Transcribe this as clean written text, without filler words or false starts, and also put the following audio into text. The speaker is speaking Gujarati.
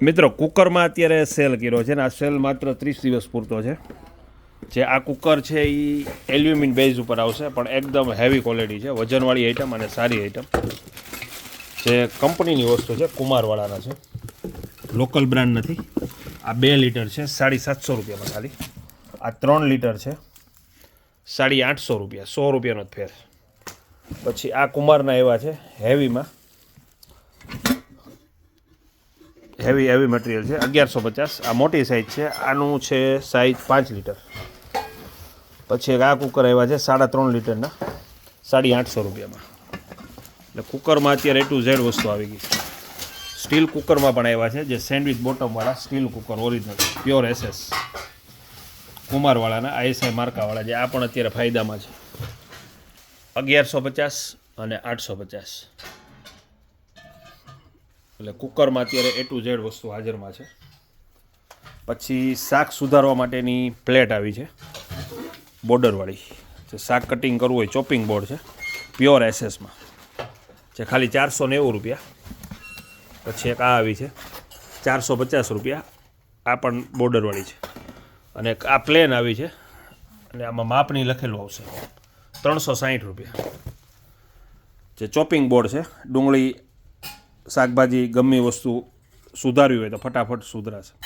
મિત્રો કુકરમાં અત્યારે સેલ કર્યો છે ને આ સેલ માત્ર 30 દિવસ પૂરતો છે. જે આ કુકર છે એ એલ્યુમિનિયમ બેઝ ઉપર આવશે પણ એકદમ હેવી ક્વોલિટી છે, વજનવાળી આઈટમ અને સારી આઈટમ. જે કંપનીની વસ્તુ છે, કુમારવાળાના છે, લોકલ બ્રાન્ડ નથી. આ 2 લીટર છે 750 રૂપિયામાં ખાલી. આ 3 લીટર છે 850 રૂપિયા, 100 રૂપિયાનો જ ફેર. પછી આ કુમારના એવા છે હેવીમાં, હેવી મટીરિયલ છે 1150. આ મોટી સાઇઝ છે, આનું છે સાઇઝ 5 લીટર. પછી એક આ કુકર આવ્યા છે 3.5 લીટરના 850 રૂપિયામાં. એટલે કુકરમાં અત્યારે A to Z વસ્તુ આવી ગઈ છે. સ્ટીલ કુકરમાં પણ આવ્યા છે, જે સેન્ડવિચ બોટમવાળા steel cooker original pure SS કુમારવાળાના ISI માર્કાવાળા, જે આ પણ અત્યારે ફાયદામાં છે 1150 અને 850. એટલે કુકરમાં અત્યારે A to Z વસ્તુ હાજરમાં છે. પછી શાક સુધારવા માટેની પ્લેટ આવી છે બોર્ડરવાળી, જે શાક કટિંગ કરવું હોય, ચોપિંગ બોર્ડ છે પ્યોર SSમાં, જે ખાલી 490 રૂપિયા. પછી એક આ આવી છે 450 રૂપિયા, આ પણ બોર્ડરવાળી છે. અને એક આ પ્લેન આવી છે અને આમાં માપની લખેલું આવશે 360 રૂપિયા. જે ચોપિંગ બોર્ડ છે, ડુંગળી શાકભાજી ગમે વસ્તુ સુધારવી હોય તો ફટાફટ સુધરાશે.